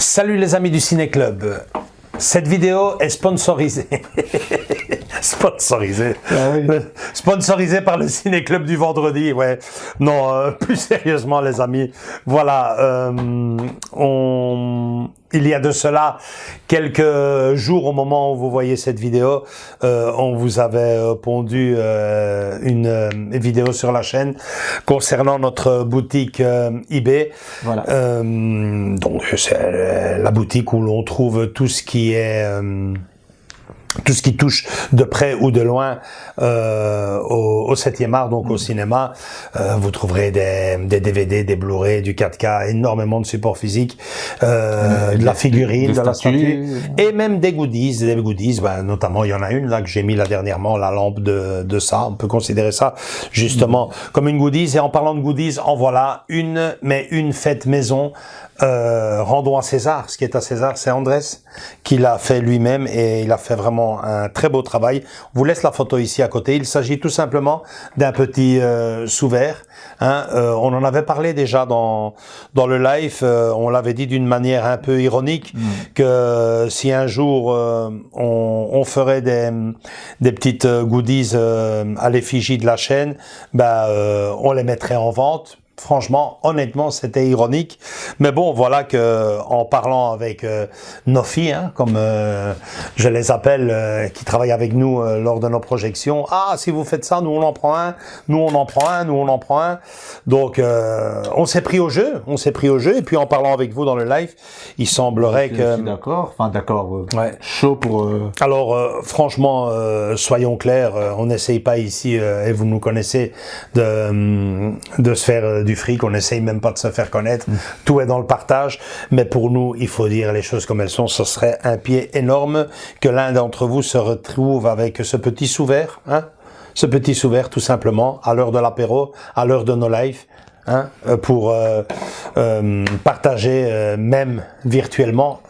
Salut les amis du Ciné Club. Cette vidéo est sponsorisée. Sponsorisée. Ah oui. Sponsorisée par le Ciné Club du vendredi. Ouais. Non, plus sérieusement les amis. Voilà. Il y a de cela quelques jours, au moment où vous voyez cette vidéo, on vous avait pondu une vidéo sur la chaîne concernant notre boutique eBay. Voilà. Donc c'est la boutique où l'on trouve tout ce qui est tout ce qui touche de près ou de loin au 7e art, donc au cinéma. Vous trouverez des DVD, des Blu-ray, du 4K, énormément de supports physiques, de la figurine, de la statue, et même des goodies. Des goodies, ben, notamment, il y en a une là que j'ai mis là dernièrement, la lampe de ça. On peut considérer ça justement comme une goodies. Et en parlant de goodies, en voilà une, mais une faite maison. Rendons à César, ce qui est à César, c'est Andrés qui l'a fait lui-même et il a fait vraiment un très beau travail. On vous laisse la photo ici à côté. Il s'agit tout simplement d'un petit sous-verre. Hein, on en avait parlé déjà dans le live. On l'avait dit d'une manière un peu ironique que si un jour on ferait des petites goodies à l'effigie de la chaîne, on les mettrait en vente. Franchement, honnêtement, c'était ironique. Mais bon, voilà que en parlant avec nos filles, hein, comme je les appelle, qui travaillent avec nous lors de nos projections. Ah, si vous faites ça, nous on en prend un, nous on en prend un, nous on en prend un. Donc, on s'est pris au jeu, Et puis en parlant avec vous dans le live, il semblerait que. Je suis d'accord. Enfin, d'accord. Ouais. Chaud pour. Alors, franchement, soyons clairs, on n'essaye pas ici, et vous nous connaissez, de se faire du fric, on n'essaye même pas de se faire connaître, tout est dans le partage, mais pour nous, il faut dire les choses comme elles sont, ce serait un pied énorme que l'un d'entre vous se retrouve avec ce petit sous-verre, hein, ce petit sous-verre tout simplement, à l'heure de l'apéro, à l'heure de nos lives, hein, pour partager même virtuellement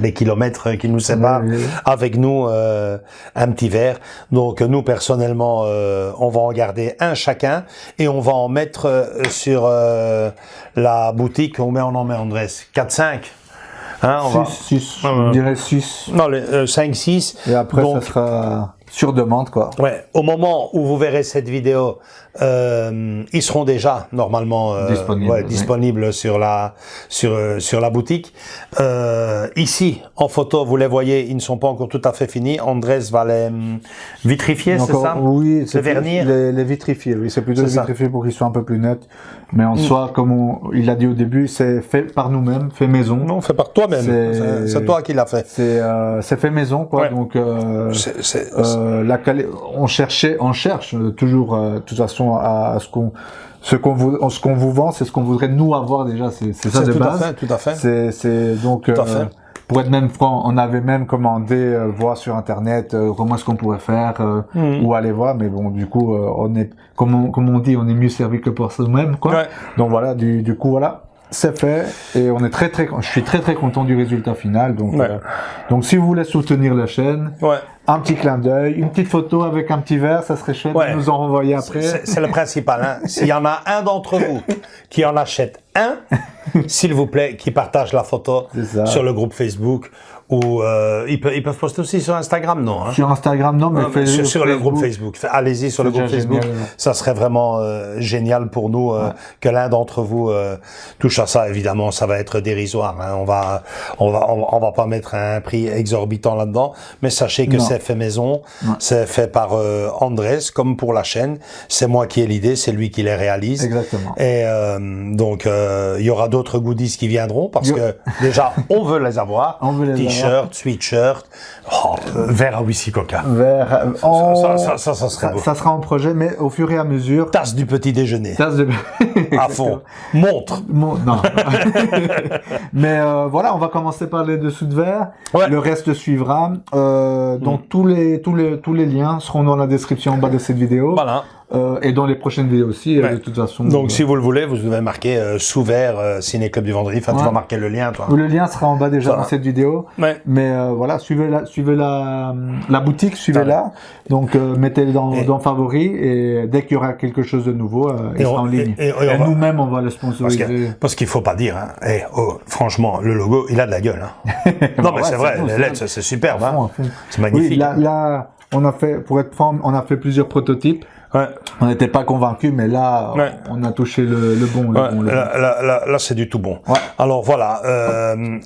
les kilomètres qui nous séparent avec nous un petit verre. Donc nous personnellement on va en garder un chacun et on va en mettre sur la boutique. Combien on en met, Andrés? 4-5 hein, 6, je dirais 6. Non, 5-6. Et après, donc, ça sera sur demande, quoi. Ouais. Au moment où vous verrez cette vidéo, ils seront déjà normalement disponibles sur la boutique. Ici, en photo, vous les voyez, ils ne sont pas encore tout à fait finis. Andrés va les vitrifier, c'est ça? Oui, c'est vernir. Les vitrifier. Oui, c'est plutôt les vitrifier pour qu'ils soient un peu plus nets. Mais en soi, comme il l'a dit au début, c'est fait par nous-mêmes, fait maison. Non, fait par toi-même. C'est toi qui l'as fait. C'est fait maison, quoi. Ouais. Donc, on cherche toujours, de toute façon, à ce qu'on vous vend, c'est ce qu'on voudrait nous avoir déjà. C'est ça de base. Tout à fait. C'est donc. Tout à fait. Pour être même franc, on avait même commandé voir sur internet comment est-ce qu'on pourrait faire ou aller voir, mais bon, du coup, on est comme on dit, on est mieux servi que pour soi-même, quoi. Ouais. Donc voilà, du coup voilà. C'est fait et on est je suis très content du résultat final. Donc si vous voulez soutenir la chaîne, un petit clin d'œil, une petite photo avec un petit verre, ça serait chouette de nous en renvoyer après. C'est le principal. Hein. S'il y en a un d'entre vous qui en achète un, s'il vous plaît, qui partage la photo sur le groupe Facebook. Ou ils peuvent poster aussi sur Instagram, non hein? Sur Instagram, non, mais sur le groupe Facebook. Allez-y sur le groupe Facebook. Génial, ça serait vraiment génial pour nous que l'un d'entre vous touche à ça. Évidemment, ça va être dérisoire. Hein. On va pas mettre un prix exorbitant là-dedans. Mais sachez que c'est fait maison, c'est fait par Andrés, comme pour la chaîne. C'est moi qui ai l'idée, c'est lui qui les réalise. Exactement. Et donc il y aura d'autres goodies qui viendront parce que déjà on veut les avoir. On veut les avoir. t-shirt, sweatshirt, verre à whisky coca. Ça serait beau. Ça sera en projet, mais au fur et à mesure. Tasse du petit déjeuner. À fond. Montre. Non. Mais voilà, on va commencer par les dessous de verre. Ouais. Le reste suivra. Donc tous les liens seront dans la description en bas de cette vidéo. Voilà. Et dans les prochaines vidéos aussi, de toute façon. Donc, si vous le voulez, vous devez marquer sous verre Ciné Club du Vendredi. Enfin, tu vas marquer le lien, toi. Le lien sera en bas déjà dans cette vidéo. Ouais. Mais voilà, suivez la boutique, suivez-la. Donc, mettez-le dans favoris et dès qu'il y aura quelque chose de nouveau, il sera en ligne. Et nous-mêmes, on va le sponsoriser. Parce qu'il faut pas dire, hein. Franchement, le logo, il a de la gueule, hein. Non, mais c'est vrai, les lettres, c'est superbe, hein. C'est magnifique. Oui, là, on a fait, pour être franc, on a fait plusieurs prototypes. Ouais. On n'était pas convaincus, mais là, on a touché le bon. Là, c'est du tout bon. Ouais. Alors voilà,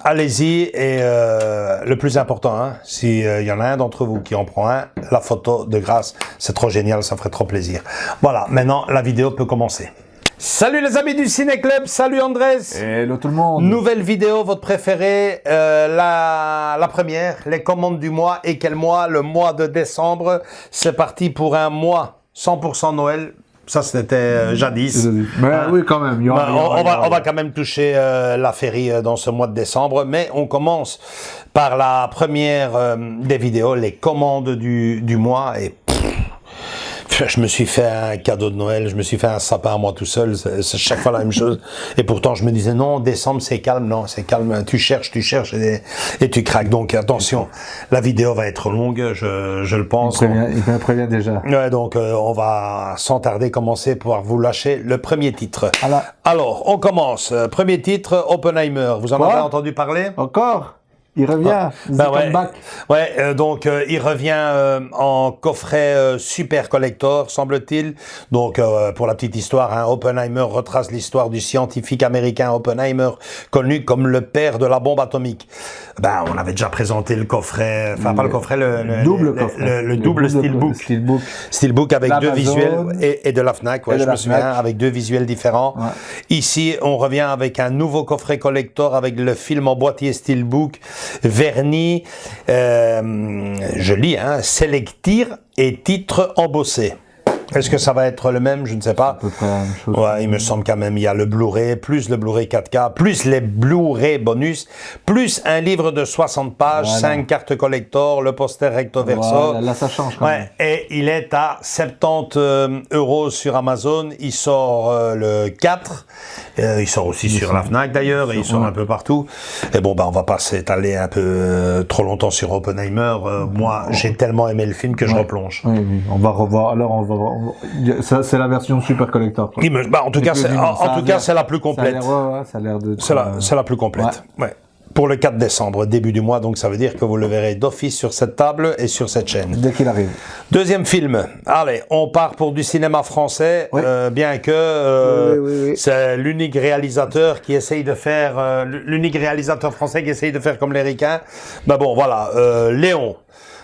allez-y et le plus important, hein, si y en a un d'entre vous qui en prend un, la photo de grâce, c'est trop génial, ça ferait trop plaisir. Voilà, maintenant la vidéo peut commencer. Salut les amis du Ciné Club, salut Andrés. Hello tout le monde. Nouvelle vidéo, votre préférée, la première, les commandes du mois. Et quel mois? Le mois de décembre. C'est parti pour un mois 100% Noël. Ça, c'était jadis. Mais oui, quand même. On va quand même toucher la féerie dans ce mois de décembre. Mais on commence par la première des vidéos, les commandes du mois. Et je me suis fait un cadeau de Noël, je me suis fait un sapin à moi tout seul, c'est chaque fois la même chose. Et pourtant, je me disais, non, décembre, c'est calme. Non, c'est calme, tu cherches et tu craques. Donc, attention, la vidéo va être longue, je le pense. Il me prévient déjà. Ouais, donc, on va sans tarder commencer pour vous lâcher le premier titre. Alors, on commence. Premier titre, Oppenheimer. Vous en avez entendu parler? Encore? Il revient. Donc il revient en coffret super collector, semble-t-il. Donc pour la petite histoire, hein, Oppenheimer retrace l'histoire du scientifique américain Oppenheimer, connu comme le père de la bombe atomique. On avait déjà présenté le coffret, enfin pas le coffret, le double steelbook avec deux visuels et de la Fnac. Ouais, je me souviens, avec deux visuels différents. Ouais. Ici, on revient avec un nouveau coffret collector avec le film en boîtier steelbook. Vernis, je lis, hein, Selectir et titre embossé. Est-ce que ça va être le même? Je ne sais pas. À peu près la même chose. Ouais, il me semble quand même. Il y a le Blu-ray, plus le Blu-ray 4K, plus les Blu-ray bonus, plus un livre de 60 pages, 5 cartes collector, le poster recto verso. Là, ça change quand même. Et il est à 70 € sur Amazon. Il sort le 4. Il sort aussi sur la Fnac d'ailleurs. Et il sort un peu partout. Et bon, on va pas s'étaler un peu trop longtemps sur Oppenheimer. Moi, j'ai tellement aimé le film que je replonge. Oui, on va revoir. Alors, on va voir. Ça, c'est la version super collector. En tout cas, c'est la plus complète. Ça a l'air de. C'est la plus complète. Ouais. Pour le 4 décembre, début du mois, donc ça veut dire que vous le verrez d'office sur cette table et sur cette chaîne. Dès qu'il arrive. Deuxième film. Allez, on part pour du cinéma français, bien que c'est l'unique réalisateur qui essaye de faire, l'unique réalisateur français qui essaye de faire comme les ricains. Léon.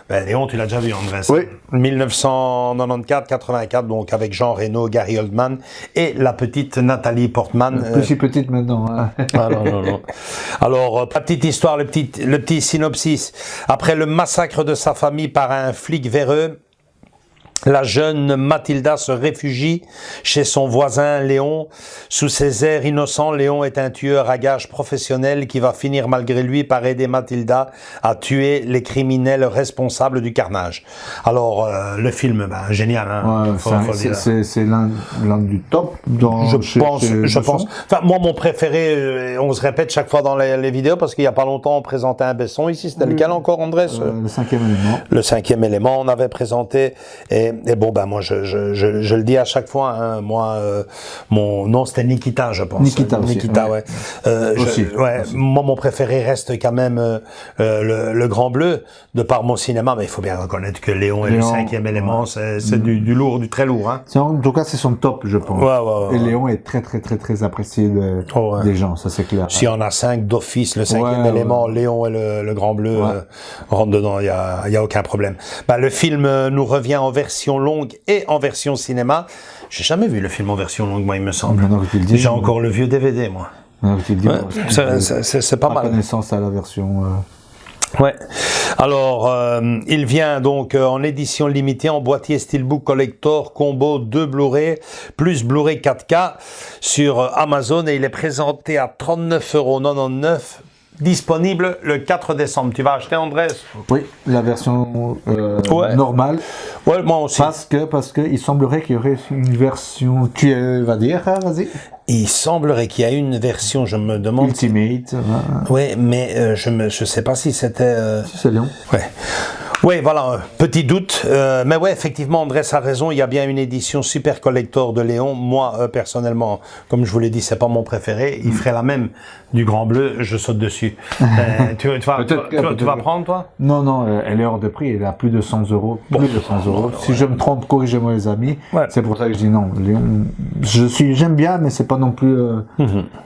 Léon, tu l'as déjà vu, Andrés. Oui. 1994-84, donc avec Jean Reno, Gary Oldman et la petite Nathalie Portman. Plus si petite maintenant. Hein. Non. Alors, petite histoire, le petit synopsis. Après le massacre de sa famille par un flic véreux, la jeune Mathilda se réfugie chez son voisin Léon. Sous ses airs innocents, Léon est un tueur à gages professionnel qui va finir malgré lui par aider Mathilda à tuer les criminels responsables du carnage. Alors, le film, génial. Hein, c'est l'un du top. Je pense. Enfin, moi, mon préféré, on se répète chaque fois dans les vidéos parce qu'il y a pas longtemps, on présentait un Besson ici. C'était lequel encore, Andrés? Le 5e élément. Le 5e élément, on avait présenté. Et bon, moi, je le dis à chaque fois, hein, mon nom, c'était Nikita, je pense. Nikita aussi. Ouais. Moi, mon préféré reste quand même le Grand Bleu, de par mon cinéma, mais il faut bien reconnaître que Léon est le 5e élément, c'est du lourd, du très lourd, hein. En tout cas, c'est son top, je pense. Et Léon est très, très, très, très apprécié des gens, ça c'est clair. S'il y en a 5 d'office, le 5e élément, Léon et le Grand Bleu rentrent dedans, il y a aucun problème. Le film nous revient en version longue et en version cinéma. J'ai jamais vu le film en version longue, moi, il me semble. J'ai encore le vieux DVD, moi. C'est pas mal. Connaissance à la version. Ouais. Alors, il vient donc en édition limitée, en boîtier Steelbook Collector, combo 2 Blu-ray, plus Blu-ray 4K sur Amazon et il est présenté à 39,99 €, disponible le 4 décembre. Tu vas acheter, Andrés? Oui, la version Ouais. normale. Ouais, moi aussi. Parce que il semblerait qu'il y aurait une version, vas dire, hein, vas-y. Il semblerait qu'il y a une version, je me demande... Ultimate. Ouais, mais je sais pas si c'était... Si c'est Léon. Ouais. Oui, voilà, petit doute. Mais ouais, effectivement, Andrés a raison. Il y a bien une édition super collector de Léon. Moi, personnellement, comme je vous l'ai dit, c'est pas mon préféré. Il ferait la même du Grand Bleu. Je saute dessus. Tu vas prendre, toi? Non, elle est hors de prix. Elle est à plus de 100 €. Plus de 100 €. Si je me trompe, corrigez-moi les amis. Ouais. C'est pour ça que je dis non. Léon, j'aime bien, mais c'est pas non plus,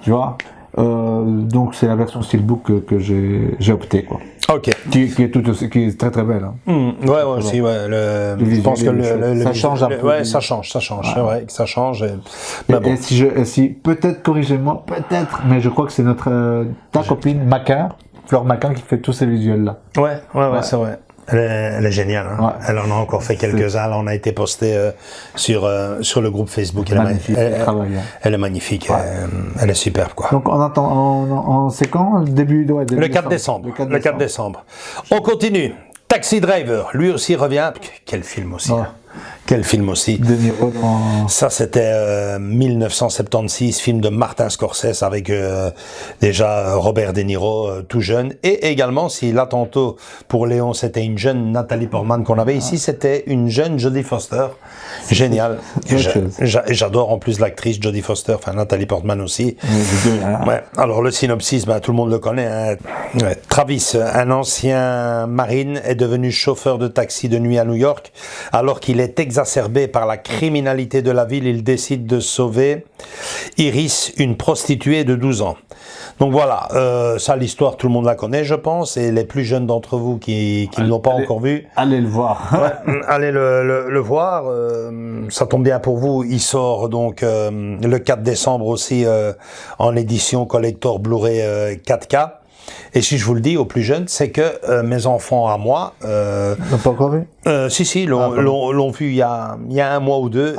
tu vois. Donc c'est la version Steelbook que j'ai opté, quoi. Ok. Qui est très très belle. Hein. Ouais, aussi, ouais. Je pense que ça change un peu. Ouais, ça change. C'est vrai que ça change. Mais bon. Et si peut-être, corrigez-moi, peut-être, mais je crois que c'est ta copine Maquin, Fleur Maquin, qui fait tous ces visuels-là. Ouais, c'est vrai. Elle est géniale. Hein? Ouais. Elle en a encore fait quelques-uns. On a été posté sur le groupe Facebook. Elle est magnifique. Ouais. Elle est superbe, quoi. Donc on attend. C'est quand début le 4 décembre. Le 4 décembre. On continue. Taxi Driver, lui aussi revient. Quel film aussi. Ouais. Hein. Quel film aussi. De Niro dans... Ça, c'était 1976, film de Martin Scorsese avec déjà Robert De Niro, tout jeune. Et également, si là, tantôt, pour Léon, c'était une jeune Nathalie Portman qu'on avait ici, c'était une jeune Jodie Foster. Génial. J'adore en plus l'actrice Jodie Foster, enfin Nathalie Portman aussi. Ouais. Alors, le synopsis, tout le monde le connaît. Hein. Ouais. Travis, un ancien marine, est devenu chauffeur de taxi de nuit à New York. Alors qu'il est exacerbé par la criminalité de la ville, il décide de sauver Iris, une prostituée de 12 ans. Donc voilà, ça l'histoire, tout le monde la connaît, je pense, et les plus jeunes d'entre vous qui ne l'ont pas encore vu, allez le voir. Allez le voir. Ça tombe bien pour vous, il sort donc le 4 décembre aussi en édition collector Blu-ray 4K. Et si je vous le dis aux plus jeunes, c'est que mes enfants à moi... N'ont pas encore vu? Si, l'ont vu il y a un mois ou deux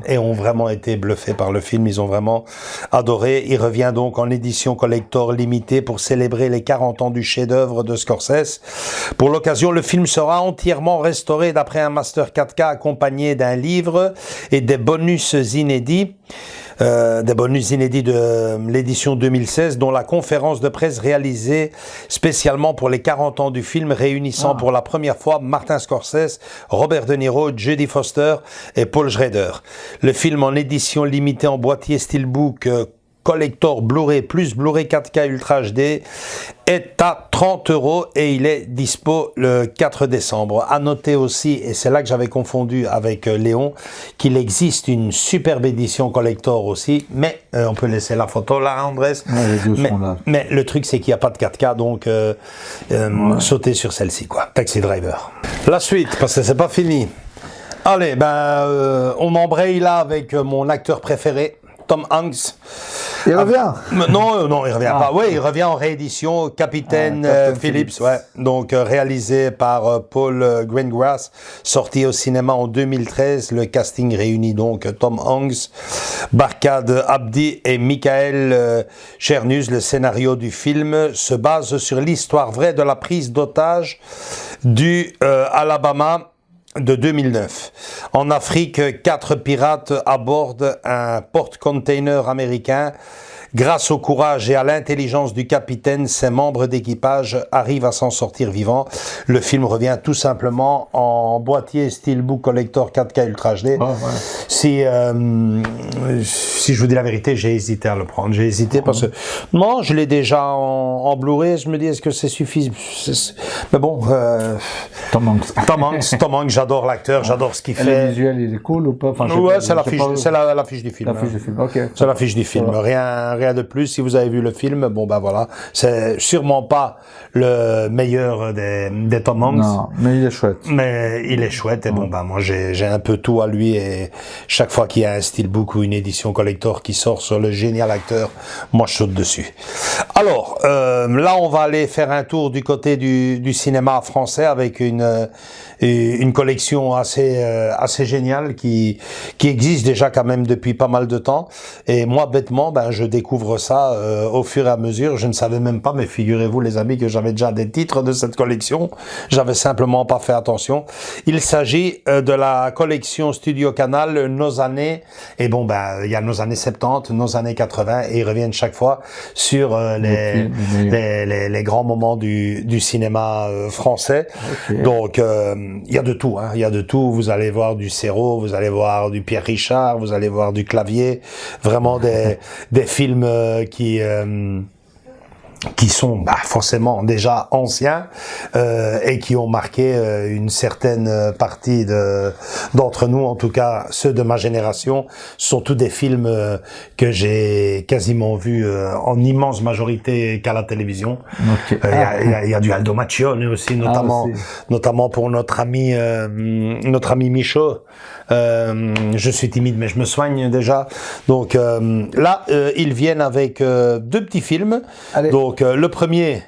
et ont vraiment été bluffés par le film. Ils ont vraiment adoré. Il revient donc en édition collector limitée pour célébrer les 40 ans du chef-d'œuvre de Scorsese. Pour l'occasion, le film sera entièrement restauré d'après un master 4K accompagné d'un livre et des bonus inédits. De l'édition 2016, dont la conférence de presse réalisée spécialement pour les 40 ans du film, réunissant pour la première fois Martin Scorsese, Robert De Niro, Jodie Foster et Paul Schrader. Le film en édition limitée en boîtier Steelbook collector Blu-ray plus Blu-ray 4K Ultra HD est à 30 € et il est dispo le 4 décembre. À noter aussi, et c'est là que j'avais confondu avec Léon, qu'il existe une superbe édition collector aussi, mais on peut laisser la photo là, Andrés. Mais le truc, c'est qu'il n'y a pas de 4K, donc sautez sur celle-ci, quoi. Taxi Driver. La suite, parce que c'est pas fini. Allez, on embraye là avec mon acteur préféré, Tom Hanks. Il revient. Non, il revient pas. Oui, il revient en réédition, Capitaine Phillips. Ouais. Donc réalisé par Paul Greengrass, sorti au cinéma en 2013. Le casting réunit donc Tom Hanks, Barkhad Abdi et Michael Chernus. Le scénario du film se base sur l'histoire vraie de la prise d'otage du Alabama de 2009. En Afrique, 4 pirates abordent un porte-container américain. Grâce au courage et à l'intelligence du capitaine, ses membres d'équipage arrivent à s'en sortir vivants. Le film revient tout simplement en boîtier Steelbook Collector 4K Ultra HD. Oh, ouais. Si je vous dis la vérité, j'ai hésité à le prendre. J'ai hésité parce que non, je l'ai déjà en Blu-ray. Je me dis, est-ce que c'est suffisant? Mais bon, Tom Hanks, j'adore l'acteur, j'adore ce qu'il fait. Le visuel, il est cool ou pas? Enfin, ouais, c'est l'affiche du film. L'affiche du film, ok. C'est l'affiche du film. Rien de plus. Si vous avez vu le film, bon voilà, c'est sûrement pas le meilleur des Tom Hanks. Non, mais il est chouette. Mais il est chouette et bon moi j'ai un peu tout à lui et chaque fois qu'il y a un steelbook ou une édition collector collector qui sort sur le génial acteur, moi je saute dessus. Alors, là on va aller faire un tour du côté du cinéma français avec une collection assez géniale qui existe déjà quand même depuis pas mal de temps. Et moi, bêtement, je découvre ça au fur et à mesure. Je ne savais même pas, mais figurez-vous les amis que j'avais déjà des titres de cette collection. J'avais simplement pas fait attention. Il s'agit de la collection Studio Canal, nos années. Et bon, il y a nos années 70, nos années 80, et ils reviennent chaque fois sur les grands moments du cinéma français. Okay. Donc, il y a de tout, hein. Il y a de tout. Vous allez voir du Serrault, vous allez voir du Pierre Richard, vous allez voir du Clavier. Vraiment des films qui sont forcément déjà anciens et qui ont marqué une certaine partie d'entre nous, en tout cas ceux de ma génération. Ce sont tous des films que j'ai quasiment vus en immense majorité qu'à la télévision. Okay. Il y a du Aldo Macchione aussi, notamment pour notre ami Michaud. Je suis timide mais je me soigne déjà. Donc là ils viennent avec deux petits films. Allez. Donc le premier,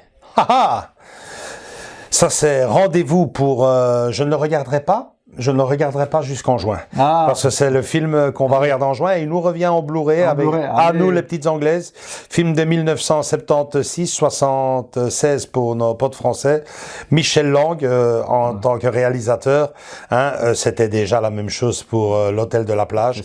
ça c'est Rendez-vous pour je ne le regarderai pas. Je ne le regarderai pas jusqu'en juin. Parce que c'est le film qu'on va regarder en juin et il nous revient en Blu-ray avec À nous les petites anglaises. Film de 1976, 76 pour nos potes français. Michel Lang en tant que réalisateur. C'était déjà la même chose pour l'Hôtel de la Plage.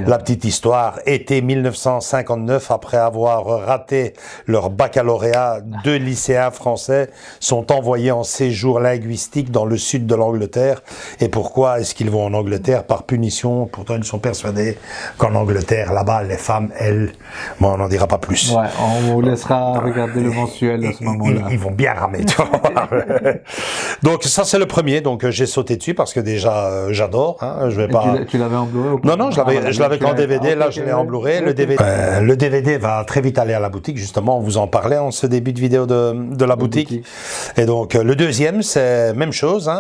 La petite histoire. Été 1959, après avoir raté leur baccalauréat, deux lycéens français sont envoyés en séjour linguistique dans le sud de l'Angleterre. Et pourquoi est-ce qu'ils vont en Angleterre? Par punition. Pourtant, ils sont persuadés qu'en Angleterre, là-bas, les femmes, elles... Bon, on n'en dira pas plus. Ouais, on vous laissera regarder le mensuel à ce moment-là. Ils vont bien ramer, tu vois. Donc, ça, c'est le premier. Donc, j'ai sauté dessus parce que déjà, j'adore. Je vais pas... Tu l'avais en Blu-ray ou pas? Non, je l'avais qu'en DVD. Là, je l'ai en Blu-ray. Le DVD va très vite aller à la boutique. Justement, on vous en parlait en ce début de vidéo de la boutique. Et donc, le deuxième, c'est même chose.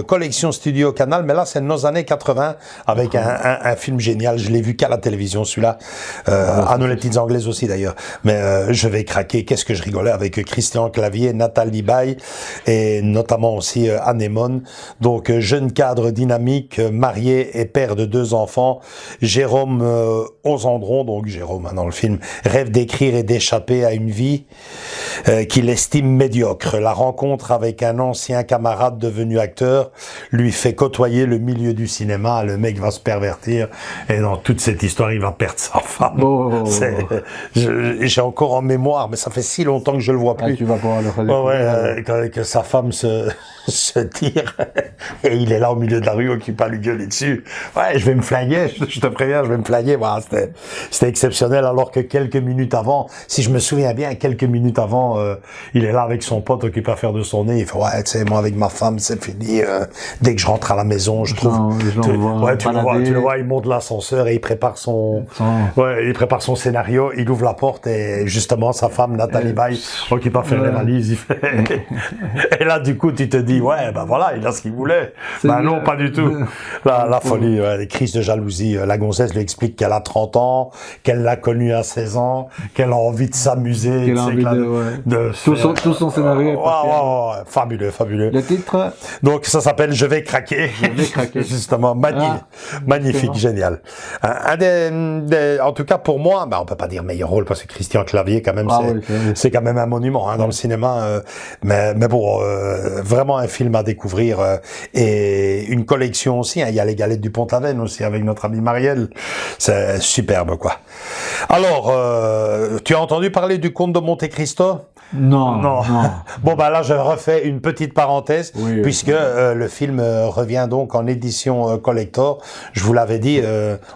Collection Studio Canal. Mais là, c'est nos années 80 avec un film génial. Je l'ai vu qu'à la télévision, celui-là. À nous les petites anglaises aussi, d'ailleurs. Mais je vais craquer. Qu'est-ce que je rigolais avec Christian Clavier, Nathalie Baye et notamment aussi Anémone. Donc, jeune cadre dynamique, marié et père de 2 enfants. Jérôme Ozandron, donc Jérôme dans le film, rêve d'écrire et d'échapper à une vie qu'il estime médiocre. La rencontre avec un ancien camarade devenu acteur lui fait côtoyer le milieu du cinéma. Le mec va se pervertir et dans toute cette histoire, il va perdre sa femme. J'ai encore en mémoire, mais ça fait si longtemps que je le vois plus. Tu vas pouvoir le redécouvrir. Que sa femme se tire et il est là au milieu de la rue occupé à lui gueuler dessus. Ouais, je vais me flinguer, je te préviens, je vais me flinguer. Voilà, c'était exceptionnel, alors que quelques minutes avant, si je me souviens bien, quelques minutes avant, il est là avec son pote occupé à faire de son nez. Il fait, ouais, tu sais, moi avec ma femme, c'est fini. Dès que je rentre à la maison, je trouve... tu le vois, il monte l'ascenseur et il prépare son scénario, il ouvre la porte et justement, sa femme, Nathalie Baye, occupé à faire les valises, il fait... Et là, du coup, tu te dis, ouais, voilà, il a ce qu'il voulait. Non, pas du tout. La folie, les crises de jalousie. La gonzesse lui explique qu'elle a 30 ans, qu'elle l'a connu à 16 ans, qu'elle a envie de s'amuser. Qu'elle a envie de tout son scénario. Fabuleux. Le titre? Donc, ça s'appelle Je vais craquer. Justement, magnifique, génial. En tout cas, pour moi, on peut pas dire meilleur rôle parce que Christian Clavier, quand même, c'est quand même un monument dans le cinéma. Mais bon, vraiment un film à découvrir et une collection aussi. Il y a les Galettes du Pont-Aven aussi avec notre ami Marielle. C'est superbe, quoi. Alors, tu as entendu parler du Comte de Monte Cristo? Non. Bon, là, je refais une petite parenthèse, puisque le film revient donc en édition collector. Je vous l'avais dit,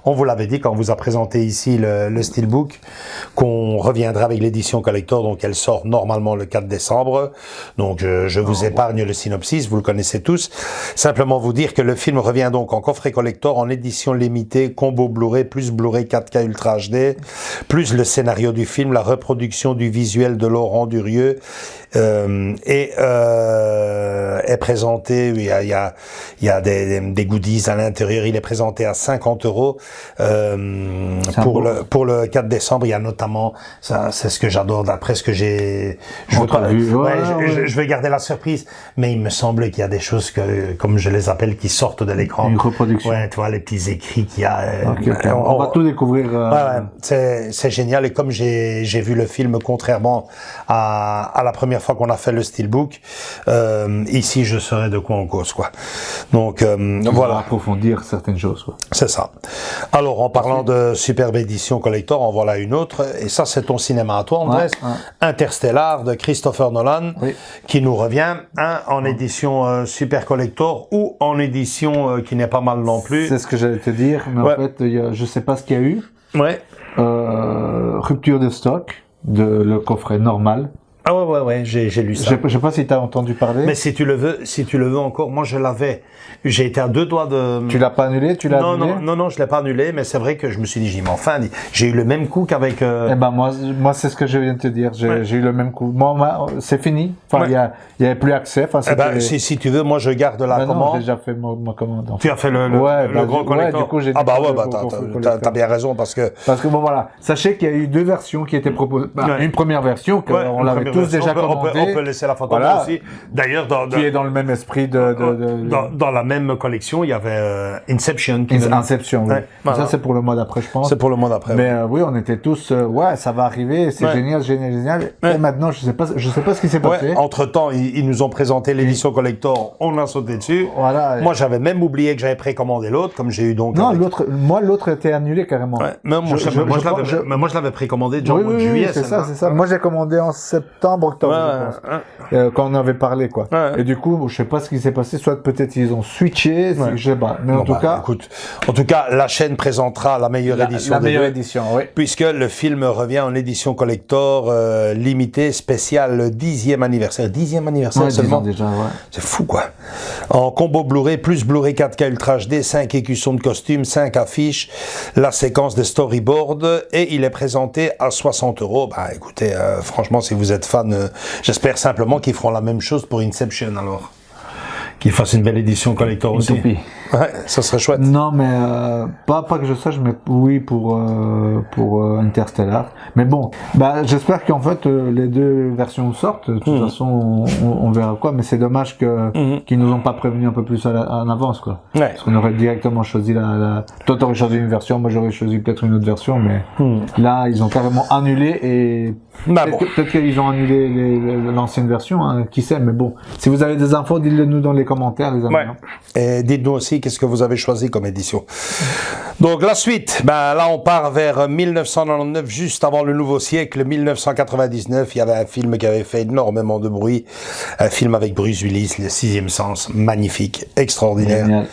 on vous l'avait dit quand on vous a présenté ici le Steelbook, qu'on reviendra avec l'édition collector. Donc, elle sort normalement le 4 décembre. Donc, je vous épargne le synopsis, vous le connaissez tous. Simplement vous dire que le film revient donc en coffret collector, en édition limitée, combo Blu-ray, plus Blu-ray 4K Ultra HD, plus le scénario du film, la reproduction du visuel de Laurent Durieux est présenté. Il y a des goodies à l'intérieur. Il est présenté à 50 €. Pour le 4 décembre, il y a notamment, ça, c'est ce que j'adore d'après ce que je vais garder la surprise, mais il me semble qu'il y a des choses comme je les appelle, qui sortent de l'écran. Une reproduction. Ouais, tu vois, les petits écrits qu'il y a. On va tout découvrir. C'est génial. Et comme j'ai vu le film, contrairement à la première fois qu'on a fait le Steelbook, ici, je saurais de quoi on cause, quoi. Donc, voilà. On va approfondir certaines choses, quoi. C'est ça. Alors, en parlant de superbe édition collector, en voilà une autre. Et ça, c'est ton cinéma à toi, Andrés. Interstellar de Christopher Nolan, qui nous revient, en édition super collector ou en édition qui n'est pas mal non plus. C'est ce que j'allais te dire, mais en fait, je sais pas ce qu'il y a eu. Rupture de stock de le coffret normal. Ah ouais, j'ai lu ça. Je sais pas si tu as entendu parler. Mais si tu le veux encore, moi je l'avais. J'ai été à 2 doigts de... Tu l'as pas annulé, annulé? Non, je l'ai pas annulé, mais c'est vrai que je me suis dit, enfin, j'ai eu le même coup qu'avec... Eh ben, moi, c'est ce que je viens de te dire. J'ai eu le même coup. Moi, c'est fini. Enfin, il y avait plus accès. Enfin, si tu veux, moi, je garde la commande. Non, j'ai déjà fait ma commande. Tu as fait le gros collector. Du coup, j'ai t'as bien raison parce que bon, voilà. Sachez qu'il y a eu 2 versions qui étaient proposées. Une première version, on l'avait tous déjà commandée. On peut laisser la photo aussi. D'ailleurs, qui est dans le même esprit dans la même collection, il y avait Inception. Inception, oui. Ça, c'est pour le mois d'après, je pense. C'est pour le mois d'après. Mais oui, on était tous, ça va arriver, c'est génial. Et maintenant, je sais pas ce qui s'est passé. Entre-temps, ils nous ont présenté l'édition collector, on a sauté dessus. Voilà. Moi, j'avais même oublié que j'avais précommandé l'autre, comme j'ai eu donc... Non, l'autre était annulé carrément. Moi, je l'avais précommandé déjà au mois de juillet. C'est ça. Moi, j'ai commandé en septembre, octobre, je pense. Quand on avait parlé, quoi. Et du coup, je sais pas ce qui s'est passé, soit peut-être ils ont switché, je sais pas. Mais en tout cas, la chaîne présentera la meilleure édition. La meilleure édition, oui. Puisque le film revient en édition collector limitée, spéciale 10e anniversaire. 10e anniversaire seulement. Déjà, c'est fou, quoi. En combo Blu-ray, plus Blu-ray 4K Ultra HD, 5 écussons de costumes, 5 affiches, la séquence de storyboard, et il est présenté à 60 €. Bah, écoutez, franchement, si vous êtes fan, j'espère simplement qu'ils feront la même chose pour Inception, alors. Qu'ils fassent une belle édition collector aussi. Utopie. Ouais, ça serait chouette. Non, mais pas que je sache, mais oui pour Interstellar. Mais bon, j'espère qu'en fait les 2 versions sortent. De toute façon, on verra quoi. Mais c'est dommage qu'ils nous ont pas prévenu un peu plus en avance, quoi. Ouais. Parce qu'on aurait directement choisi Toi, t'aurais choisi une version, moi j'aurais choisi peut-être une autre version, mais là ils ont carrément annulé et peut-être qu'ils ont annulé l'ancienne version, hein, qui sait. Mais bon, si vous avez des infos, dites-le nous dans les commentaires, les amis. Ouais. Et dites-nous aussi qu'est-ce que vous avez choisi comme édition. Donc la suite, là on part vers 1999, juste avant le nouveau siècle, 1999. Il y avait un film qui avait fait énormément de bruit, un film avec Bruce Willis, Le Sixième Sens, magnifique, extraordinaire. Génial.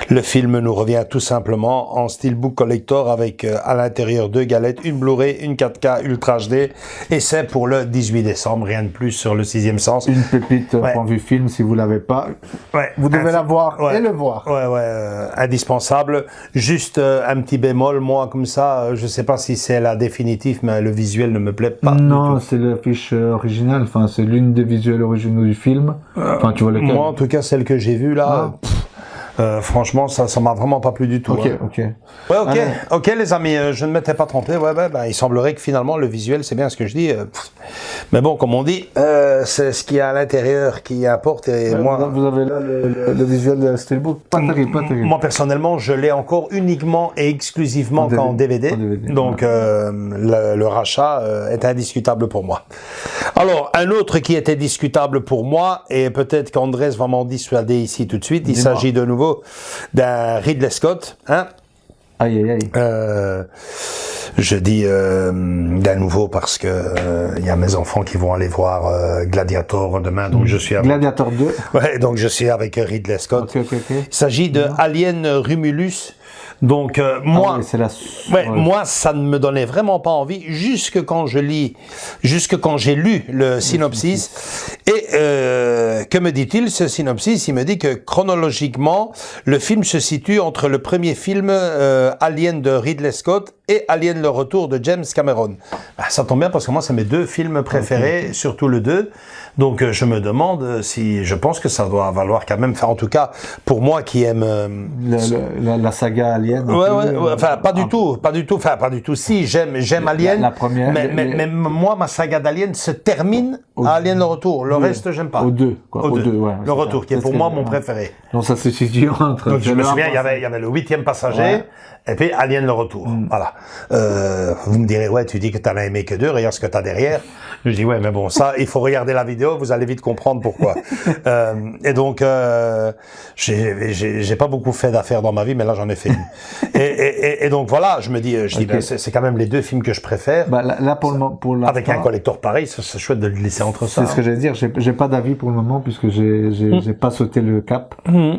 Le film nous revient tout simplement en steelbook collector avec à l'intérieur 2 galettes, une Blu-ray, une 4K Ultra HD, et c'est pour le 18 décembre, rien de plus sur Le Sixième Sens. Une pépite point vue film, si vous l'avez pas, vous devez la voir et le voir. Indispensable. Juste un petit bémol, moi comme ça, je sais pas si c'est la définitive, mais le visuel ne me plaît pas. Non, c'est l'affiche originale, enfin c'est l'une des visuels originaux du film. Enfin, tu vois lequel? Moi en tout cas celle que j'ai vue là, franchement ça m'a vraiment pas plu du tout. Ok les amis, je ne m'étais pas trompé. Il semblerait que finalement le visuel, c'est bien ce que je dis, mais bon, comme on dit, c'est ce qu'il y a à l'intérieur qui importe. Et moi, vous avez là le visuel de Steelbook, pas terrible. Moi personnellement, je l'ai encore uniquement et exclusivement qu'en DVD. Donc le rachat est indiscutable pour moi. Alors un autre qui était discutable pour moi, et peut-être qu'Andrés va m'en dissuader ici tout de suite, il s'agit de nouveau d'un Ridley Scott, hein. Aïe. Je dis d'un nouveau parce que y a mes enfants qui vont aller voir Gladiator demain, donc je suis avec... Gladiator 2. Ouais, donc je suis avec Ridley Scott. Ok. Il s'agit de Alien Romulus. Donc moi, moi ça ne me donnait vraiment pas envie jusque quand j'ai lu le synopsis Et que me dit-il, ce synopsis? Il me dit que chronologiquement, le film se situe entre le premier film Alien de Ridley Scott et Alien le retour de James Cameron. Ben, ça tombe bien parce que moi, c'est mes deux films préférés, surtout le 2. Donc je me demande si, je pense que ça doit valoir quand même, enfin en tout cas pour moi qui aime la saga Alien. Enfin pas du tout, si j'aime Alien, la première, mais moi ma saga d'Alien se termine à Alien le retour, le reste j'aime pas. Au 2, quoi. Au 2, ouais. Le retour qui est pour moi mon préféré. Donc ça se situe entre. Donc je me souviens, il y avait le 8e passager. Et puis Alien le retour, voilà. Vous me direz, ouais, tu dis que t'en as aimé que 2, regarde ce que t'as derrière. Je dis, ouais, mais bon, ça, il faut regarder la vidéo, vous allez vite comprendre pourquoi. Et donc, j'ai pas beaucoup fait d'affaires dans ma vie, mais là, j'en ai fait une. Et donc, voilà, je me dis, ben, c'est quand même les deux films que je préfère. Bah, là, pour avec un collector pareil, c'est chouette de le laisser entre ça. C'est ce que j'allais dire, j'ai pas d'avis pour le moment, puisque j'ai pas sauté le cap,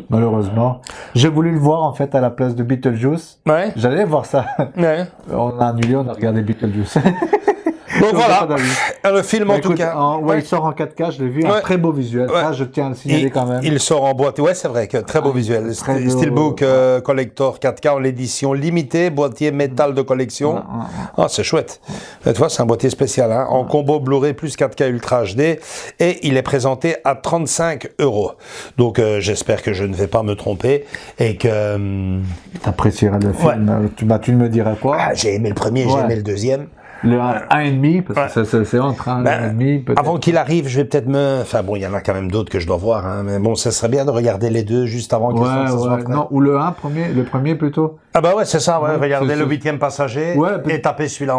malheureusement. J'ai voulu le voir, en fait, à la place de Beetlejuice. Ouais. J'allais voir ça. Ouais. On a annulé, on a regardé Beetlejuice. Donc voilà, le film en tout cas. Il sort en 4K, je l'ai vu, un très beau visuel. Ça, je tiens à le signaler quand même. Il sort en boîte, ouais, c'est vrai, que très beau visuel. Steelbook Collector 4K en l'édition limitée, boîtier métal de collection. Ah, c'est chouette. Tu vois, c'est un boîtier spécial, hein, en combo Blu-ray plus 4K Ultra HD, et il est présenté à 35 €. Donc j'espère que je ne vais pas me tromper et que. T'apprécieras le film. Tu me diras quoi? Ah, j'ai aimé le premier, j'ai aimé le deuxième. Le 1,5, parce que c'est entre 1,5 peut-être. Avant qu'il arrive, je vais peut-être Enfin bon, il y en a quand même d'autres que je dois voir, hein, mais bon, ça serait bien de regarder les deux juste avant que ça soit prêt. Non, ou le premier plutôt. Ah bah ouais, c'est ça, ouais, regardez le 8e passager et taper celui-là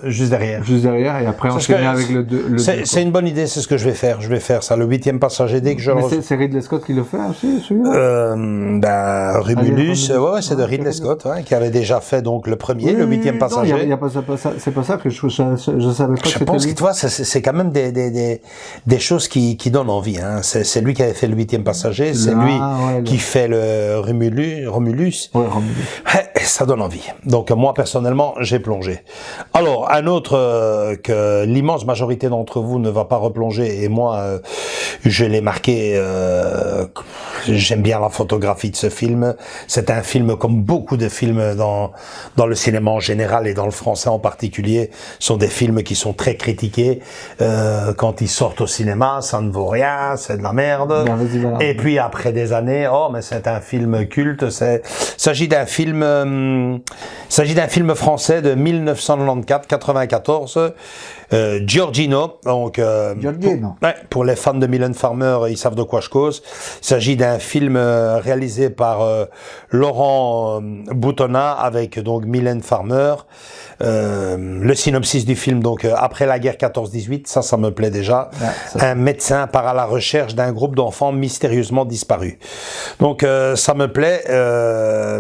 juste derrière. Juste derrière, et après enchaîner avec le 2. C'est une bonne idée, c'est ce que je vais faire. Je vais faire ça, le 8e passager dès que je... Mais c'est Ridley Scott qui le fait aussi, celui-là? Romulus, ouais, c'est de Ridley Scott, qui avait déjà fait donc le premier, le 8e passager. C'est pas ça que je savais pas que c'était lui. Je pense que, tu vois, c'est quand même des choses qui donnent envie, hein. C'est lui qui avait fait le 8e passager, c'est lui qui fait le Romulus. Ouais, Romulus. Ça donne envie. Donc moi personnellement, j'ai plongé. Alors un autre que l'immense majorité d'entre vous ne va pas replonger, et moi je l'ai marqué. J'aime bien la photographie de ce film. C'est un film comme beaucoup de films dans le cinéma en général et dans le français en particulier, sont des films qui sont très critiqués. Quand ils sortent au cinéma, ça ne vaut rien, c'est de la merde. Voilà. Et puis après des années, mais c'est un film culte. S'agit d'un film français de 1994, Giorgino. Donc, pour les fans de Mylène Farmer, ils savent de quoi je cause. Il s'agit d'un film réalisé par Laurent Boutonnat avec donc Mylène Farmer. Le synopsis du film, donc après la guerre 14-18, ça me plaît déjà. Un médecin part à la recherche d'un groupe d'enfants mystérieusement disparus. Donc ça me plaît,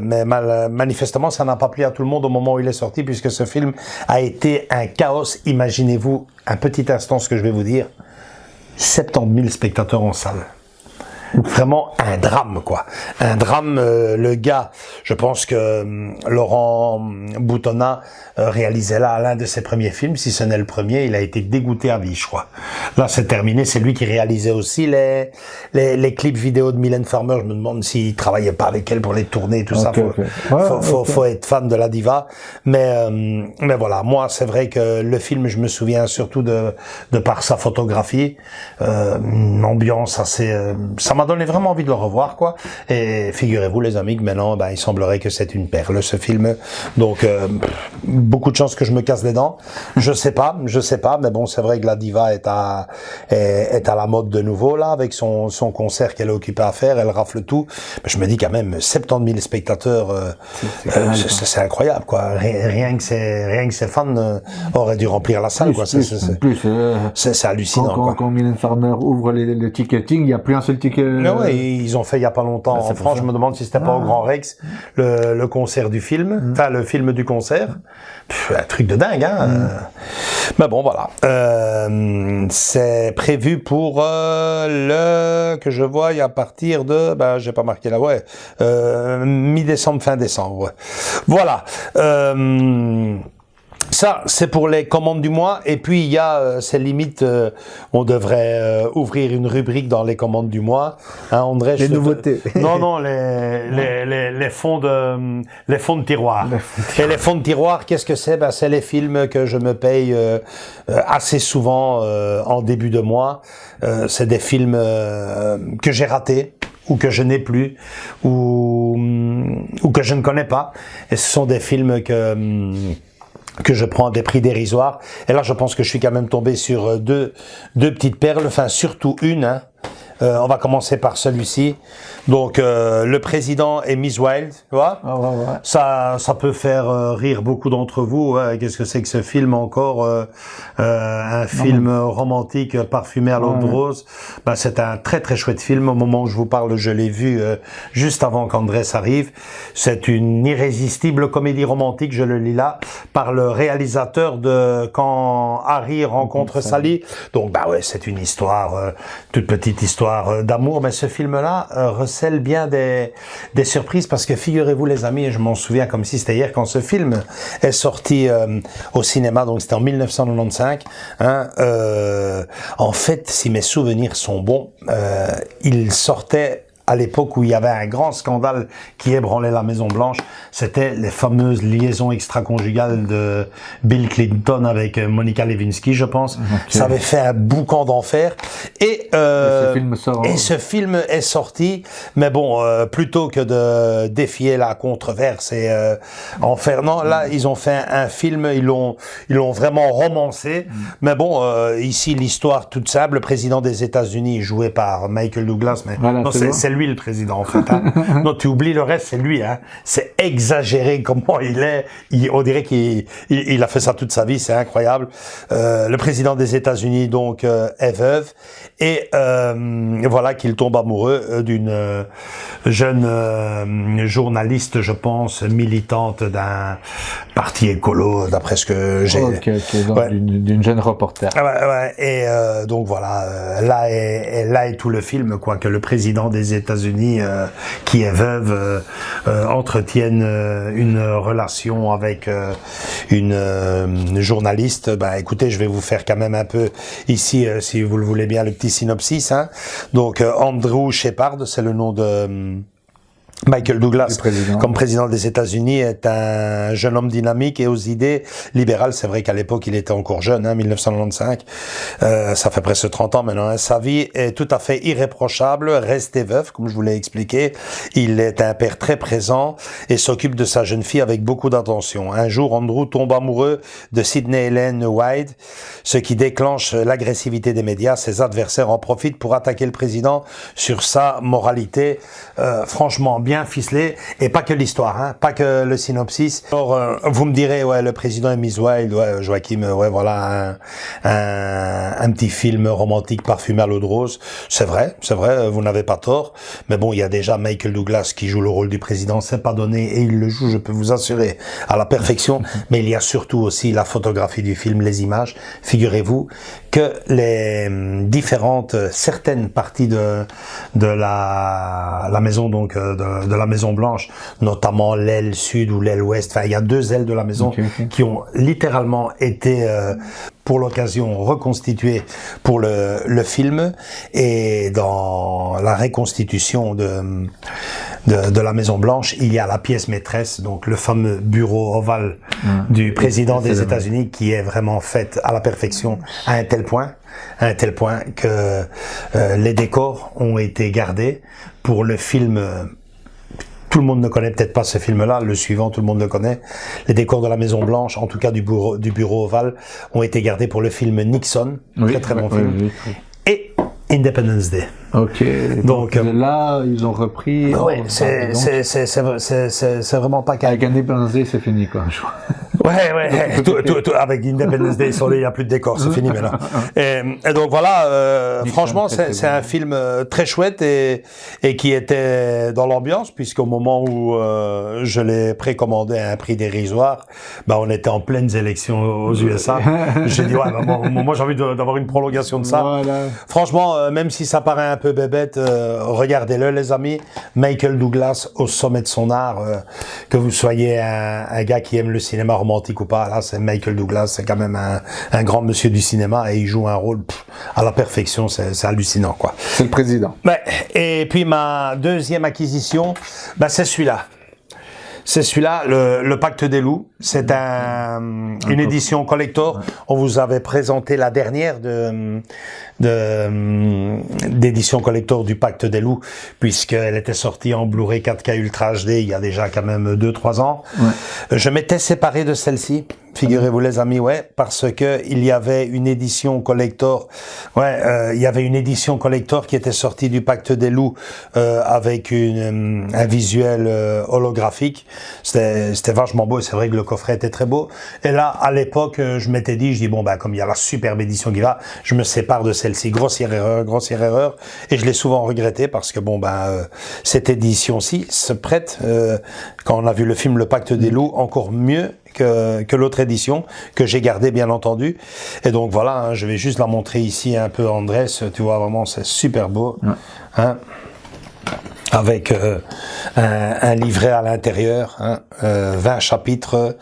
mais manifestement ça n'a pas plu à tout le monde au moment où il est sorti, puisque ce film a été un chaos. Imaginez-vous un petit instant ce que je vais vous dire. 70 000 spectateurs en salle. Vraiment un drame, quoi. Un drame. Le gars, je pense que Laurent Boutonnat réalisait là l'un de ses premiers films. Si ce n'est le premier, il a été dégoûté à vie, je crois. Là, c'est terminé. C'est lui qui réalisait aussi les clips vidéo de Mylène Farmer. Je me demande s'il travaillait pas avec elle pour les tourner et tout ça. Faut être fan de la diva. Mais voilà. Moi, c'est vrai que le film, je me souviens surtout de par sa photographie, une ambiance assez. Ça m'a donné vraiment envie de le revoir, quoi. Et figurez-vous, les amis, que maintenant, il semblerait que c'est une perle, ce film. Donc, beaucoup de chances que je me casse les dents. Je sais pas, mais bon, c'est vrai que la diva est à la mode de nouveau, là, avec son concert qu'elle est occupée à faire, elle rafle tout. Mais je me dis quand même, 70 000 spectateurs, c'est incroyable, quoi. Rien que ses fans auraient dû remplir la salle, quoi. C'est hallucinant, quand Mylène Farmer ouvre le ticketing, il n'y a plus un seul ticket. Ouais, ils ont fait il y a pas longtemps en France. Je me demande si c'était pas au Grand Rex le concert du film, enfin le film du concert. Un truc de dingue, hein. Mais bon, voilà. C'est prévu pour que je vois à partir de, j'ai pas marqué là, Ça, c'est pour les commandes du mois. Et puis, il y a, c'est limite, on devrait ouvrir une rubrique dans les commandes du mois. Hein, André, les nouveautés. Non, les fonds de tiroir. Et les fonds de tiroir, qu'est-ce que c'est? Ben, c'est les films que je me paye assez souvent en début de mois. C'est des films que j'ai ratés, ou que je n'ai plus, ou que je ne connais pas. Et ce sont des films que je prends à des prix dérisoires. Et là, je pense que je suis quand même tombé sur deux petites perles, enfin surtout une. Hein. On va commencer par celui-ci. Donc, Le Président et Miss Wilde, tu vois. Ouais. Ça peut faire rire beaucoup d'entre vous. Ouais. Qu'est-ce que c'est que ce film encore un film romantique parfumé à l'eau de rose. Ben, c'est un très très chouette film. Au moment où je vous parle, je l'ai vu juste avant qu'Andrés arrive. C'est une irrésistible comédie romantique, je le lis là, par le réalisateur de Quand Harry rencontre Sally. Donc, bah ouais, c'est une histoire, toute petite histoire d'amour, mais ce film-là recèle bien des surprises parce que figurez-vous les amis, et je m'en souviens comme si c'était hier quand ce film est sorti au cinéma, donc c'était en 1995. Hein, en fait, si mes souvenirs sont bons, il sortait à l'époque où il y avait un grand scandale qui ébranlait la Maison Blanche, c'était les fameuses liaisons extra-conjugales de Bill Clinton avec Monica Lewinsky, je pense. Okay. Ça avait fait un boucan d'enfer. Et ce film est sorti, mais bon, plutôt que de défier la controverse et en faire, non, là ils ont fait un film, ils l'ont vraiment romancé. Mais bon, ici l'histoire toute simple, le président des États-Unis joué par Michael Douglas, mais voilà, non, c'est lui le président en fait. Hein. Non, tu oublies le reste, c'est lui. Hein. C'est exagéré comment il est. On dirait qu'il a fait ça toute sa vie, c'est incroyable. Le président des États-Unis donc est veuve et voilà qu'il tombe amoureux d'une jeune journaliste, je pense, militante d'un parti écolo, d'après ce que j'ai. Ok, donc ouais. D'une jeune reporter. Ouais. Et donc voilà, là est tout le film, quoi, que le président des États-Unis, qui est veuve, entretienne une relation avec une journaliste. Ben, écoutez, je vais vous faire quand même un peu ici, si vous le voulez bien, le petit synopsis. Hein. Donc, Andrew Shepard, c'est le nom de Michael Douglas, comme président des États-Unis, est un jeune homme dynamique et aux idées libérales. C'est vrai qu'à l'époque, il était encore jeune, hein, 1995. Ça fait presque 30 ans maintenant. Hein. Sa vie est tout à fait irréprochable, resté veuf, comme je vous l'ai expliqué. Il est un père très présent et s'occupe de sa jeune fille avec beaucoup d'attention. Un jour, Andrew tombe amoureux de Sydney Ellen White, ce qui déclenche l'agressivité des médias. Ses adversaires en profitent pour attaquer le président sur sa moralité. Franchement, bien ficelé, et pas que l'histoire, hein, pas que le synopsis. Alors, vous me direz, ouais, le président et Miss Wilde, ouais, Joachim, ouais, voilà, un petit film romantique parfumé à l'eau de rose. C'est vrai, vous n'avez pas tort, mais bon, il y a déjà Michael Douglas qui joue le rôle du président, c'est pas donné, et il le joue, je peux vous assurer, à la perfection, mais il y a surtout aussi la photographie du film, les images. Figurez-vous que les certaines parties de la maison, donc, de la Maison Blanche, notamment l'aile sud ou l'aile ouest. Enfin, il y a deux ailes de la maison qui ont littéralement été, pour l'occasion, reconstituées pour le film. Et dans la reconstitution de la Maison Blanche, il y a la pièce maîtresse, donc le fameux bureau ovale du président des États-Unis, qui est vraiment faite à la perfection, à un tel point que les décors ont été gardés pour le film. Tout le monde ne connaît peut-être pas ce film-là, le suivant, tout le monde le connaît. Les décors de la Maison Blanche, en tout cas du bureau ovale, ont été gardés pour le film Nixon, très bon film, et Independence Day. Ok. Donc là, ils ont repris. Ouais, c'est vraiment pas qu'un. Avec Independence Day, c'est fini, quoi. Ouais. Tout, avec Independence Day, il n'y a plus de décor, c'est fini maintenant. Et donc voilà, franchement, c'est un film très chouette et qui était dans l'ambiance, puisqu'au moment où je l'ai précommandé à un prix dérisoire, bah on était en pleines élections aux USA. J'ai dit, ouais, bah, moi j'ai envie d'avoir une prolongation de ça. Voilà. Franchement, même si ça paraît un peu bébête, regardez-le, les amis. Michael Douglas au sommet de son art, que vous soyez un gars qui aime le cinéma romantique romantique ou pas. Là, c'est Michael Douglas, c'est quand même un grand monsieur du cinéma et il joue un rôle à la perfection. C'est hallucinant, quoi. C'est le président. Ouais. Et puis ma deuxième acquisition, c'est celui-là. C'est celui-là, le Pacte des loups. C'est une édition collector. Ouais. On vous avait présenté la dernière d'édition collector du Pacte des loups, puisqu'elle était sortie en Blu-ray 4K Ultra HD il y a déjà quand même 2-3 ans. Ouais. Je m'étais séparé de celle-ci. Figurez-vous les amis, ouais, parce que il y avait une édition collector, il y avait une édition collector qui était sortie du Pacte des loups avec un visuel holographique. C'était vachement beau et c'est vrai que le coffret était très beau. Et là, à l'époque, je m'étais dit, comme il y a la superbe édition qui va, je me sépare de celle-ci. Grossière erreur. Et je l'ai souvent regretté parce que cette édition-ci se prête, quand on a vu le film Le Pacte des loups, encore mieux que l'autre édition, que j'ai gardée bien entendu. Et donc voilà, je vais juste la montrer ici un peu en dress, tu vois, vraiment c'est super beau. Ouais. Hein, avec un livret à l'intérieur, 20 chapitres,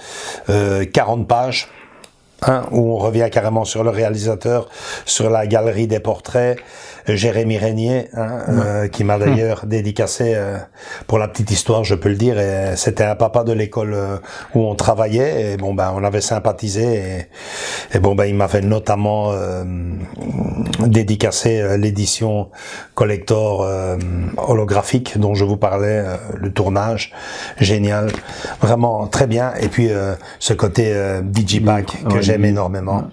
40 pages, où on revient carrément sur le réalisateur, sur la galerie des portraits, Jérémy Régnier, qui m'a d'ailleurs dédicacé, pour la petite histoire, je peux le dire, et c'était un papa de l'école où on travaillait, et on avait sympathisé, et il m'avait notamment dédicacé l'édition collector holographique dont je vous parlais, le tournage, génial, vraiment très bien, et puis ce côté digipack que j'aime énormément,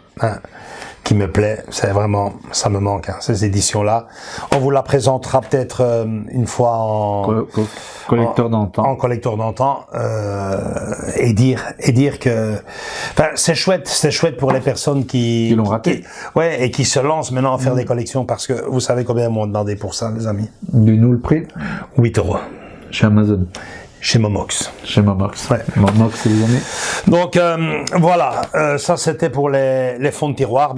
qui me plaît, c'est vraiment, ça me manque, ces éditions-là. On vous la présentera peut-être une fois en collecteur d'antan. En collecteur d'antan, et dire que, c'est chouette pour les personnes qui l'ont raté. Et qui se lancent maintenant à faire des collections, parce que vous savez combien m'ont demandé pour ça, les amis? Dis-nous le prix. 8 €. Chez Amazon. Chez Momox. Chez Momox. Ouais. Momox, les amis. Donc voilà, ça c'était pour les fonds de tiroir.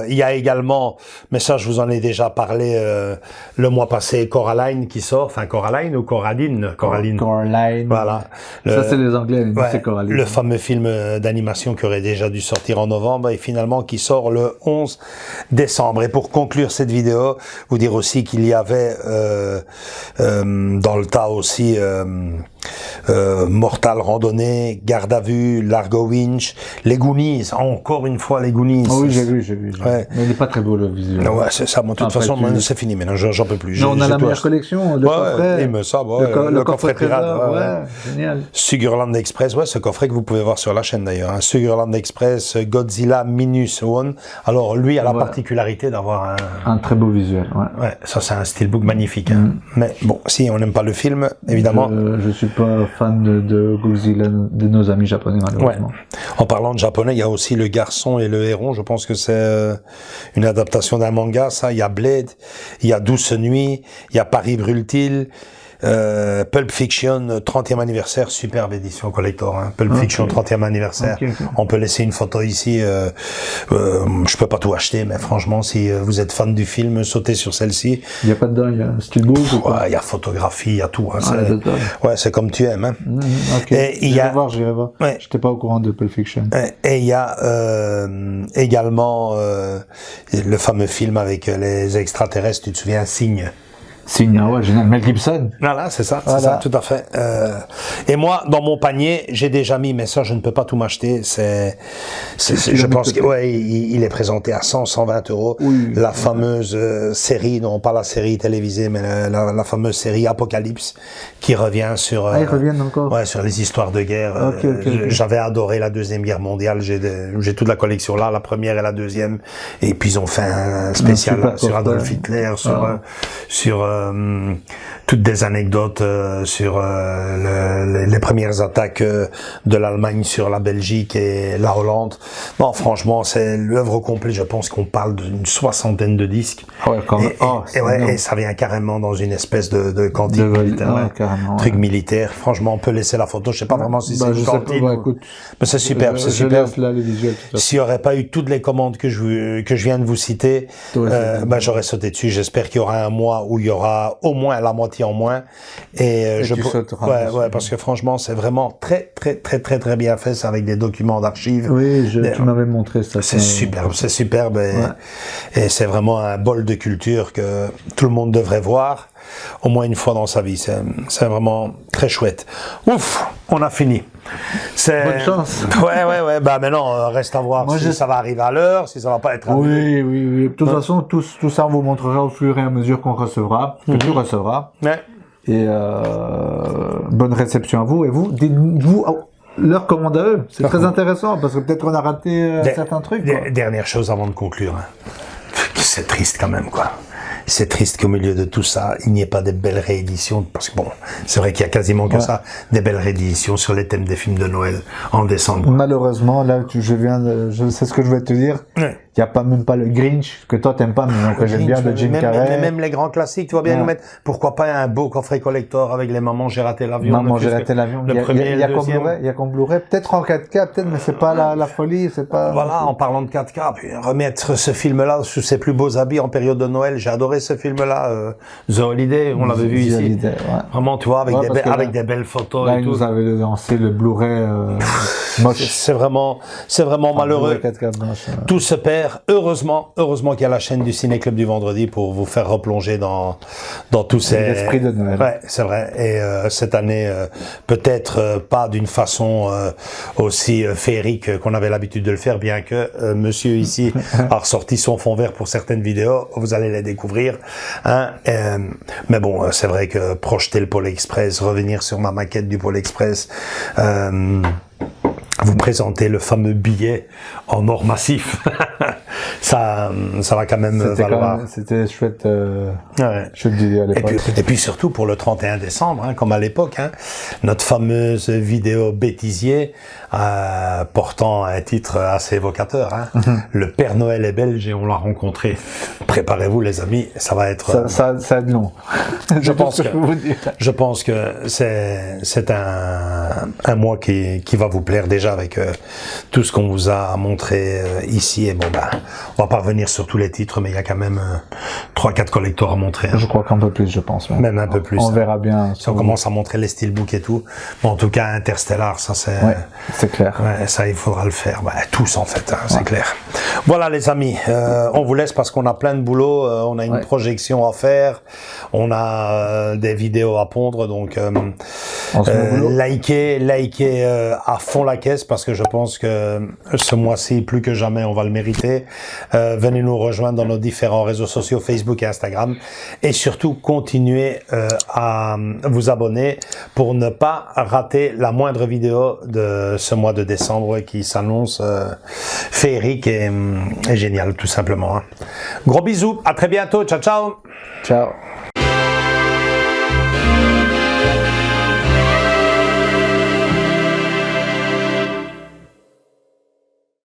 Il y a également, mais ça je vous en ai déjà parlé le mois passé, Coraline qui sort, Coraline ou Coraline. Coraline. Voilà. Ça c'est les Anglais, c'est Coraline. Le fameux film d'animation qui aurait déjà dû sortir en novembre et finalement qui sort le 11 décembre. Et pour conclure cette vidéo, vous dire aussi qu'il y avait dans le tas aussi Mortal Randonnée, Garde à vue, Largo Winch, les Goonies, encore une fois les Goonies. Oh oui, j'ai vu. Ouais. Mais il n'est pas très beau le visuel. Ouais, c'est ça. De toute façon, c'est fini maintenant. J'en peux plus. Mais on a la meilleure collection. Le coffret. Le coffret pirate. Génial. Sugarland Express, ce coffret que vous pouvez voir sur la chaîne d'ailleurs. Sugarland Express, Godzilla Minus One. Alors lui a la particularité d'avoir un très beau visuel. Ouais, ça c'est un steelbook magnifique. Mais bon, si on n'aime pas le film, évidemment. Je suis pas fan de Godzilla, de nos amis japonais malheureusement. Ouais. En parlant de japonais, il y a aussi Le Garçon et le Héron. Je pense que c'est une adaptation d'un manga. Ça, il y a Blade, il y a Douce Nuit, il y a Paris Brûle-t-il. Pulp Fiction 30e anniversaire, superbe édition collector, Pulp Fiction 30e anniversaire. On peut laisser une photo ici. Je peux pas tout acheter, mais franchement, si vous êtes fan du film, sautez sur celle-ci. Il y a pas dedans, il y a un steelbook ou quoi? Il y a photographie, il y a tout. C'est comme tu aimes. Et il y a. Je vais voir. Ouais. J'étais pas au courant de Pulp Fiction. Et il y a également le fameux film avec les extraterrestres. Tu te souviens, Signe? Génial. Mel Gibson. Voilà, c'est ça, tout à fait. Et moi, dans mon panier, j'ai déjà mis, mais ça, je ne peux pas tout m'acheter. Je pense qu'il est présenté à 120 €. Oui, la fameuse série, non pas la série télévisée, mais la fameuse série Apocalypse, qui revient sur. Ils reviennent encore. Ouais, sur les histoires de guerre. J'avais adoré la Deuxième Guerre mondiale. J'ai toute la collection là, la première et la deuxième. Et puis ils ont fait un spécial sur Adolf Hitler, sur toutes des anecdotes sur les premières attaques de l'Allemagne sur la Belgique et la Hollande. Non, franchement, c'est l'œuvre complète. Je pense qu'on parle d'une 60aine de disques. Et ça vient carrément dans une espèce de cantine militaire, truc militaire. Franchement, on peut laisser la photo. Je sais pas vraiment si c'est une cantine. Mais c'est superbe, c'est superbe. S'il n'y aurait pas eu toutes les commandes que je viens de vous citer, j'aurais sauté dessus. J'espère qu'il y aura un mois où il y aura auras au moins la moitié en moins. Et tu sauteras. Ouais, parce que franchement, c'est vraiment très bien fait. C'est avec des documents d'archives. Oui, tu m'avais montré ça. C'est superbe et c'est vraiment un bol de culture que tout le monde devrait voir au moins une fois dans sa vie. C'est vraiment très chouette. Ouf, on a fini. Bonne chance. Ouais. Bah maintenant, reste à voir si ça va arriver à l'heure, si ça va pas être à l'heure. Oui. De toute façon, tout ça, on vous montrera au fur et à mesure qu'on recevra, que tu recevras. Ouais. Et bonne réception à vous. Et vous, dites-vous leur commande à eux. C'est très intéressant parce que peut-être qu'on a raté certains trucs. Dernière chose avant de conclure. C'est triste quand même, quoi. C'est triste qu'au milieu de tout ça, il n'y ait pas de belles rééditions, parce que bon, c'est vrai qu'il y a quasiment que ça, des belles rééditions sur les thèmes des films de Noël en décembre. Malheureusement, là, je sais ce que je vais te dire. Ouais. Il n'y a pas même pas le Grinch, que toi t'aimes pas, mais que j'aime bien, de Jim Carrey. Mais même les grands classiques, tu vas bien nous mettre, pourquoi pas un beau coffret collector avec les Mamans, j'ai raté l'avion. Maman, j'ai raté l'avion. Le premier et le deuxième. Il y a qu'on Blu-ray, peut-être en 4K, peut-être, mais c'est pas la folie, c'est pas... Voilà, en parlant de 4K, puis remettre ce film-là sous ses plus beaux habits en période de Noël, j'ai adoré ce film-là, The Holiday, on l'avait vu ici. Holiday, ouais. Vraiment, tu vois, avec des belles photos là, et tout. Là, ils nous avaient lancé le Blu-ray moche. C'est vraiment malheureux. 4K blanche, Tout se perd. Heureusement qu'il y a la chaîne du Ciné Club du vendredi pour vous faire replonger dans tous ces... L'esprit de Noël. Ouais, c'est vrai. Et cette année, peut-être pas d'une façon aussi féerique qu'on avait l'habitude de le faire, bien que monsieur ici a ressorti son fond vert pour certaines vidéos. Vous allez les découvrir. Hein. Mais bon, c'est vrai que projeter le Pôle Express, revenir sur ma maquette du Pôle Express, vous présenter le fameux billet en or massif. ça va quand même valoir. C'était chouette. Chouette vidéo à l'époque. Et puis surtout pour le 31 décembre, hein, comme à l'époque, hein, notre fameuse vidéo bêtisier portant un titre assez évocateur. Hein, Le Père Noël est belge et on l'a rencontré. Préparez-vous les amis, ça va être... Ça va être long. Je pense que c'est un mois qui va vous plaire déjà avec tout ce qu'on vous a montré ici. Et bon, on va pas revenir sur tous les titres, mais il y a quand même 3-4 collectors à montrer. Hein. Je crois qu'un peu plus, je pense. Même un peu plus. On verra bien. Si on commence à montrer les steelbooks et tout. Bon, en tout cas, Interstellar, ça c'est... Ouais, c'est clair. Ouais, ça, il faudra le faire. Tous, en fait, hein, c'est clair. Voilà, les amis. On vous laisse parce qu'on a plein de boulot. On a une projection à faire. On a des vidéos à pondre. Donc, likez à fond la caisse parce que je pense que ce mois-ci, plus que jamais, on va le mériter. Venez nous rejoindre dans nos différents réseaux sociaux, Facebook et Instagram. Et surtout, continuez à vous abonner pour ne pas rater la moindre vidéo de ce mois de décembre qui s'annonce féerique et génial, tout simplement. Hein. Gros bisous, à très bientôt, ciao ciao. Ciao.